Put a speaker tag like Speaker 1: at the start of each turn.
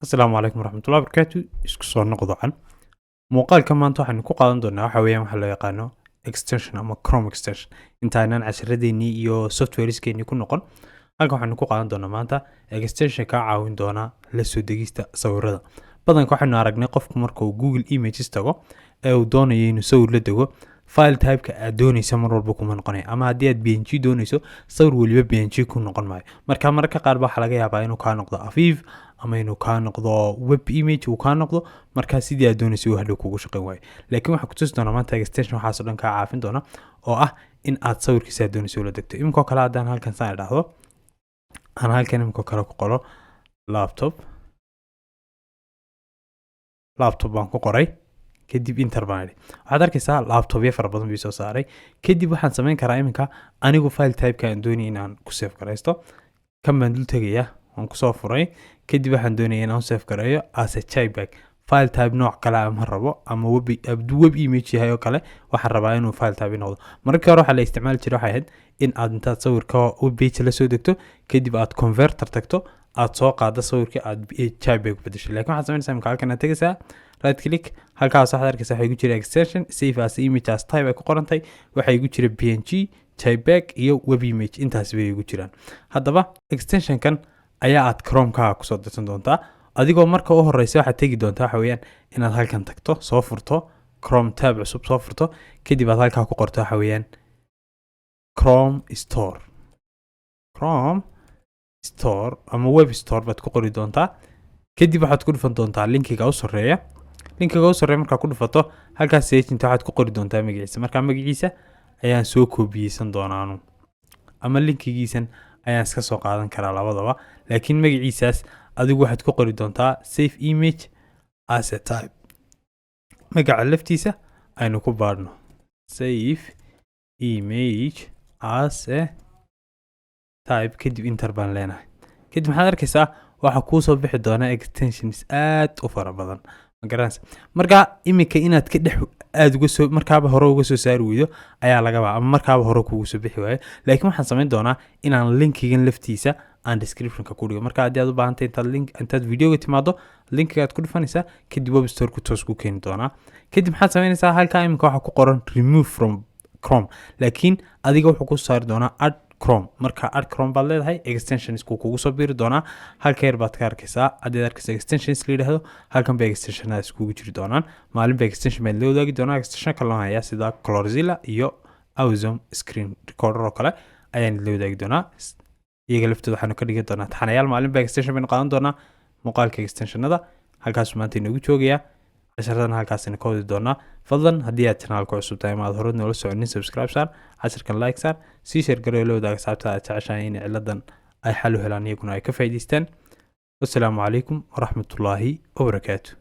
Speaker 1: السلام عليكم ورحمة الله وبركاته isku soo noqdo can muuqaalka maanta waxaynu ku qaadan doonaa waxa weeyaan waxa loo yaqaano extension ama Chrome extension intaanaan casharadeenii iyo softwareskeennii ku noqon halkan waxaynu ku qaadan doonaa maanta extension ka caawin doona la soo degista sawirada badanka waxaynu aragnay qofku marka uu Google Images tago ee uu doonayo inuu sawir la dego file type-ka aad doonayso mar walba kuma noqonay ama haddii aad PNG doonayso sawir waliba PNG ku noqon maayo marka qaar baa laga yaabaa inuu ka noqdo Aviv ama inuu ka noqdo web image uu ka noqdo marka sidii aad doonayso wax kugu shaqeyn waayo laakiin waxa ku tusi doona maanta extension waxaas oo dhan ka caafin doona oo ah in aad sawirkiisa aad doonayso la degto imko kale hadaan halkan saan idhaahdo aan halkan imko kale ku qoro laptop baan ku qoray kadib enter baan waxaad arkaysaa laptopyo fara badan bii soo saaray kadib waxaan sameyn karaa iminka anigu file type-ka aan doonay inaan ku save garaysto kan baan dul tagayaa waan ku soo furay kadib waxaan doonayaa inaan save gareeyo as a JPEG file type nooc kale ama rabo ama web image yahay oo kale waxaan rabaa inuu file type noqdo marka hore waxa la isticmaali jiray waxay ahayd in aad intaad sawirka web page la soo degto kadib aad converter tagto aad soo qaado sawirka aad JPEG bedesho laakiin waxaad sameynaysaa imika halkan aad tagaysaa right click halkaas waxaad arkaysaa waxa igu jira extension save as image as type ay ku qorantay waxa igu jira PNG JPEG iyo web image intaas bay igu jiraan haddaba extension kan ayaa aad Chrome-ka ku soo dirsan doontaa adigoo marka u horeysa waxa tagi doontaa waxa weeyaan inaad halkan tagto soo furto Chrome tab cusub soo furto kadib aad halka ku qorto waxa weeyaan Chrome Store ama web store baad ku qori doontaa kadib waxaad ku dhufan doontaa linkiga u sareeya marka ku dhufato halkaas seejinta waxaad ku qori doontaa magaciisa marka magaciisa ayaan soo koobiyeysan doonaa ama linkigiisan ayaan iska soo qaadan karaa labadaba laakiin magaciisaas adigu waxaad ku qori doontaa save image as a type magaca laftiisa aynu ku baadhno save image as a type kadib enter baan leenahay kadib maxaad arkaysaa waxa kuu soo bixi doona extensions aad u fara badan magaranaysa marka imika inaad ka dhex aad uga soo markaaba hore uga soo saari weydo ayaa laga baa ama markaaba hore kugu soo bixi waayo laakiin waxaan sameyn doonaa inaan linkigan laftiisa aan description-ka ku dhigo marka haddii aad u baahantay intaad video-ga timaado linkiga aad ku dhufanaysaa kadib web store ku toos ku keeni doonaa kadib maxaad sameynaysaa halka imika waxa ku qoran remove from Chrome laakiin adiga wuxuu ku saari doonaa add Chrome marka add Chrome baad leedahay extensions kugu soo biiri doonaa halka yar baad ka arkaysaa haddii aad arkaysaa extensions la yiraahdo halkan bay extensions kugu jiri doonaan maalin bay extension baad la wadaagi doonaa extension kale oo haya sida Clorozilla iyo Awesome Screen Recorder oo kale ayaan la wadaagi doonaa iyaga laftooda waxaanu ka dhigi doonaa taxanayaal maalin bay extension bay qaadan doonaa muuqaalka extensionada halkaas maanta inoogu joogaya casharradan halkaas ka wadi doonaa fadlan haddii aad channelka cusub tahay maad hore noola soconin subscribe saar casharkan like saar sii share gareeyo la wadaaga asxaabta aad jeceshahay in ciladan ay xal u helaan iyaguna ay ka faa'iideystaan wassalaamu calaykum waraxmatullaahi wabarakaatuh